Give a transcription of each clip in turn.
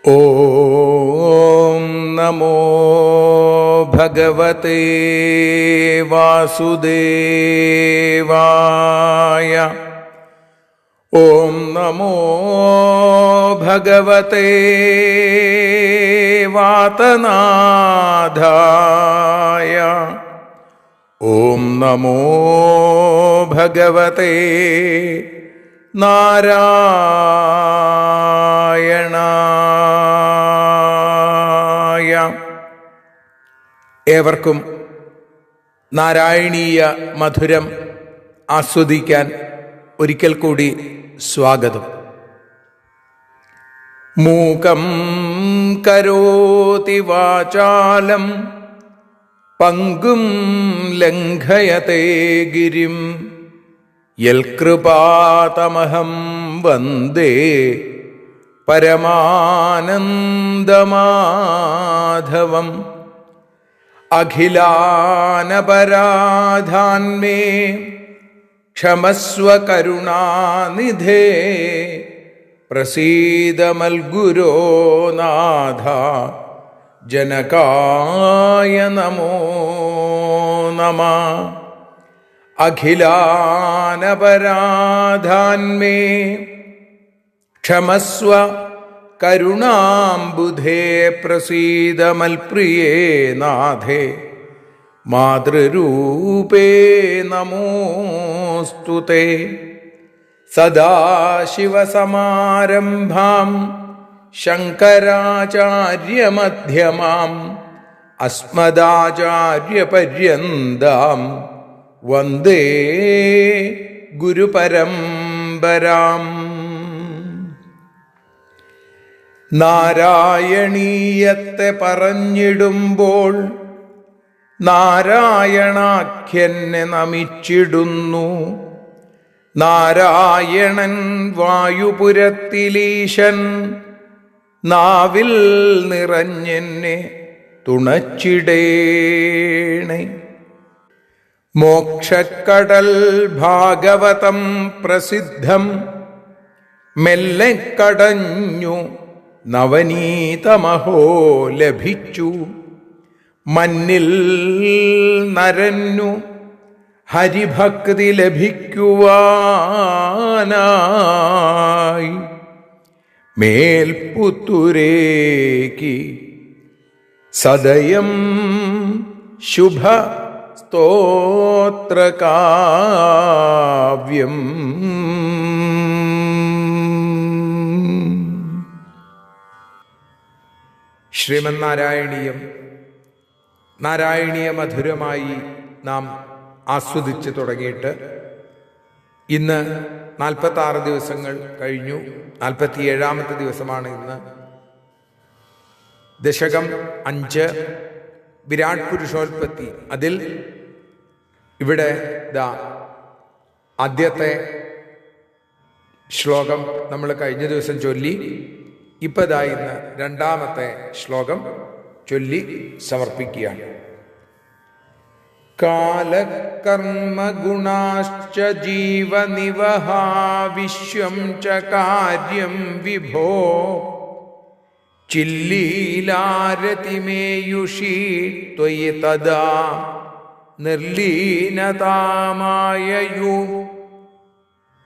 ഓം നമോ ഭഗവതേ വാസുദേവായ. ഓം നമോ ഭഗവതേ വാതനാഥായ. ഓം നമോ ഭഗവതേ നാരായണായ. ഏവർക്കും നാരായണീയ മധുരം ആസ്വദിക്കാൻ ഒരിക്കൽ കൂടി സ്വാഗതം. മൂകം കരോതി വാചാലം പങ്കും ലംഘയത്തെ ഗിരിം യൽകൃപാതമഹം വന്ദേ പരമാനന്ദമാധവം. അഖിലാനപരാധാന്മേ ക്ഷമസ്വ കരുണാനിധേ പ്രസീദ മൽഗുരോ നാഥ ജനകായ നമോ നമഃ. അഖിലാനപരാധാന്മേ ക്ഷമസ്വ കരുണാംബുധേ പ്രസീദ മൽപ്രിയേ നാഥേ മാതൃരൂപേ നമോസ്തുതേ. സദാശിവസമാരംഭാം ശങ്കരാചാര്യമധ്യമാം അസ്മദാചാര്യപര്യന്താം വന്ദേ ഗുരുപരമ്പരാം. നാരായണീയത്തെ പറഞ്ഞിടുമ്പോൾ നാരായണാഖ്യനെ നമിച്ചിടുന്നു. നാരായണൻ വായുപുരത്തിലീശൻ നാവിൽ നിറഞ്ഞെന്നെ തുണച്ചിടേണേ. മോക്ഷക്കടൽ ഭാഗവതം പ്രസിദ്ധം മെല്ലെ കടഞ്ഞു നവനീതമഹോ ലഭിച്ചു. മന്നിൽ നരന്നു ഹരിഭക്തി ലഭിക്കുവാനായി മേൽപുത്തുരേക്ക് സദയം ശുഭ സ്തോത്രകാവ്യം. ശ്രീമന്നാരായണീയം നാരായണീയ മധുരമായി നാം ആസ്വദിച്ച് തുടങ്ങിയിട്ട് ഇന്ന് 46 ദിവസങ്ങൾ കഴിഞ്ഞു. 47ാമത്തെ ദിവസമാണ് ഇന്ന്. ദശകം 5 വിരാട് പുരുഷോൽപത്തി. അതിൽ ഇവിടെ ആദ്യത്തെ ശ്ലോകം നമ്മൾ കഴിഞ്ഞ ദിവസം ചൊല്ലി. ഇപ്പതായി ഇന്ന് 2ാമത്തെ ശ്ലോകം ചൊല്ലി സമർപ്പിക്കുകയാണ്. കാലകർമ്മ ഗുണാശ്ച ജീവനിവഹാ വിശ്വം ച കാര്യം വിഭോ ചില്ലീലാരതിമേയുഷി ത്വയി തദാ നിർലീനതാമായയു.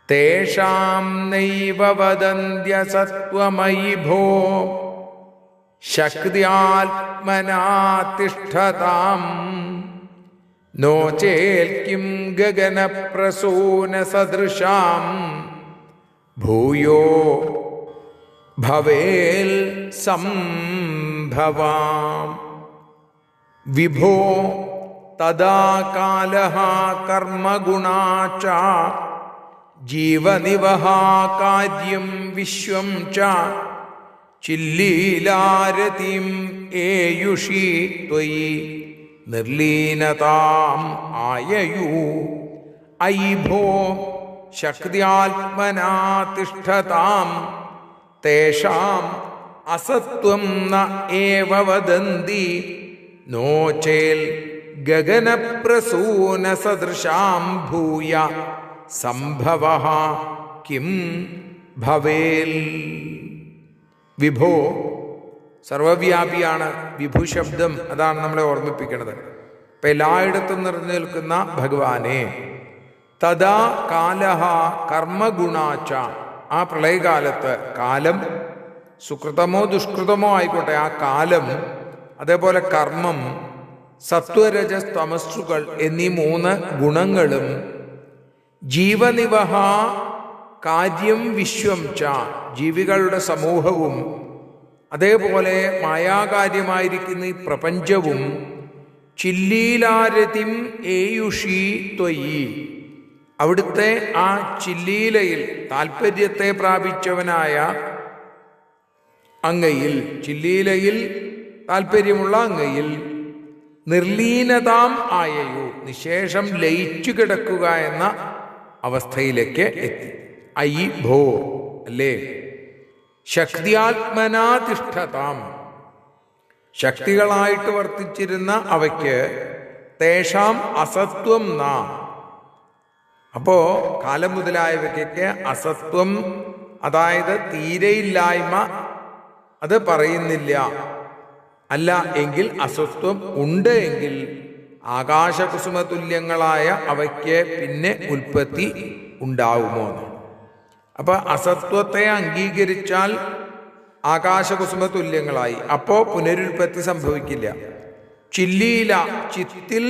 തേഷാം നൈവ വദന്ത്യ സത്വമയി ഭോ ശക്ത്യാത്മനാ തിഷ്ഠതാം. No ചേൽ Kim ഗഗനപ്രസൂന സദൃശാം ഭൂയോ ഭവേൽ സംഭവാം. വിഭോ തദാ കാലഃ കർമ്മഗുണാ ച ജീവനിവഹാ കാര്യം വിശ്വം ച ചില്ലീലാരതിം ഏയുഷി ത്വയി നിർലീനതാം ആയയു. അയി ഭോ ശക്ത്യാത്മനാ തിഷ്ഠതാം. തേഷാം അസത്വം ന ഏവ വദന്തി. No ചേൽ ഗഗനപ്രസൂന സദൃശാം ഭൂയ സംഭവഃ Kim ഭവേൽ. വിഭോ സർവവ്യാപിയാണ് വിഭുശബ്ദം, അതാണ് നമ്മളെ ഓർമ്മിപ്പിക്കുന്നത്. ഇപ്പം എല്ലായിടത്തും നിറഞ്ഞു നിൽക്കുന്ന ഭഗവാനെ. തഥാ കാലഹ കർമ്മഗുണാച്ച, ആ പ്രളയകാലത്ത് കാലം സുകൃതമോ ദുഷ്കൃതമോ ആയിക്കോട്ടെ, ആ കാലം, അതേപോലെ കർമ്മം, സത്വരജസ് തമസ്സുകൾ എന്നീ 3 ഗുണങ്ങളും ജീവനിവഹ കാര്യം വിശ്വം ച, ജീവികളുടെ സമൂഹവും അതേപോലെ മായാകാര്യമായിരിക്കുന്ന ഈ പ്രപഞ്ചവും ചില്ലീലാരതിം ഏയുഷി ത്വയി, അവിടുത്തെ ആ ചില്ലീലയിൽ താല്പര്യത്തെ പ്രാപിച്ചവനായ അങ്ങയിൽ, ചില്ലീലയിൽ താല്പര്യമുള്ള അങ്ങയിൽ നിർലീനതാം ആയയു, നിശേഷം ലയിച്ചു കിടക്കുക എന്ന അവസ്ഥയിലേക്ക് എത്തി. ഐ ഭോ അല്ലേ, ശക്തിയാത്മനാതിഷ്ഠതാം, ശക്തികളായിട്ട് വർത്തിച്ചിരുന്ന അവയ്ക്ക് തേഷാം അസത്വം ന, അപ്പോ കാലം മുതലായവയ്ക്കൊക്കെ അസത്വം, അതായത് തീരെയില്ലായ്മ, അത് പറയുന്നില്ല. അല്ല എങ്കിൽ അസത്വം ഉണ്ട് എങ്കിൽ ആകാശകുസുമതുല്യങ്ങളായ അവയ്ക്ക് പിന്നെ ഉൽപ്പത്തി ഉണ്ടാവുമോ എന്നാണ്. അപ്പൊ അസത്വത്തെ അംഗീകരിച്ചാൽ ആകാശകുസുമതുല്യങ്ങളായി, അപ്പോ പുനരുൽപ്പത്തി സംഭവിക്കില്ല. ചില്ലീല, ചിത്തിൽ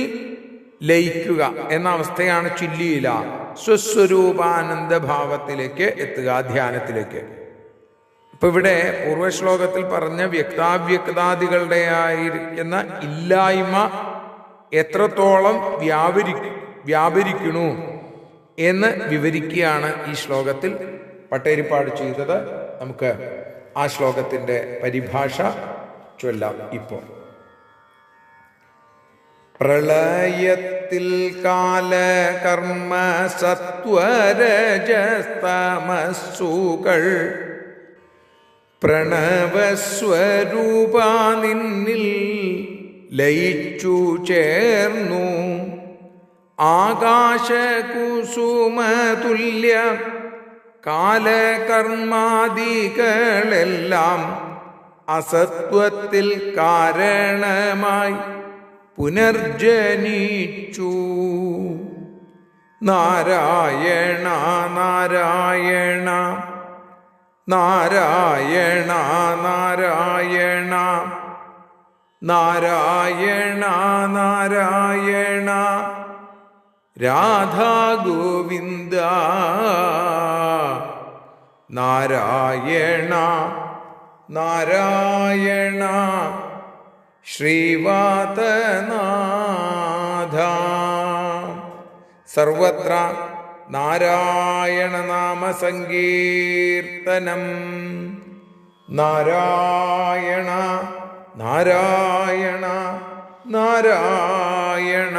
ലയിക്കുക എന്ന അവസ്ഥയാണ് ചില്ലീല. സ്വസ്വരൂപാനന്ദ ഭാവത്തിലേക്ക് എത്തുക, ധ്യാനത്തിലേക്ക്. ഇപ്പൊ ഇവിടെ പൂർവശ്ലോകത്തിൽ പറഞ്ഞ വ്യക്താവ്യക്താദികളുടെ ആയിരിക്കുന്ന ഇല്ലായ്മ എത്രത്തോളം വ്യാപരിക്കണു എന്ന് വിവരിക്കുകയാണ് ഈ ശ്ലോകത്തിൽ പട്ടേരിപ്പാട് ചെയ്തത്. നമുക്ക് ആ ശ്ലോകത്തിന്റെ പരിഭാഷ ചൊല്ലാം ഇപ്പോൾ. പ്രളയത്തിൽ കാലകർമ്മ സത്വരജസ്തമസ്സുകൾ പ്രണവസ്വരൂപ നിന്നിൽ ലയിച്ചു ചേർന്നു, ആകാശകുസുമതുല്യ കാലകർമാദികളെല്ലാം അസത്വത്തിൽ കാരണമായി പുനർജനിച്ചു. നാരായണ നാരായണ നാരായണ നാരായണ നാരായണ നാരായണ രാധാ ഗോവിന്ദ നാരായണ നാരായണ ശ്രീവാതനാഥ. സർവത്ര നാരായണ നാമ സങ്കീർത്തനം. നാരായണ നാരായണ നാരായണ.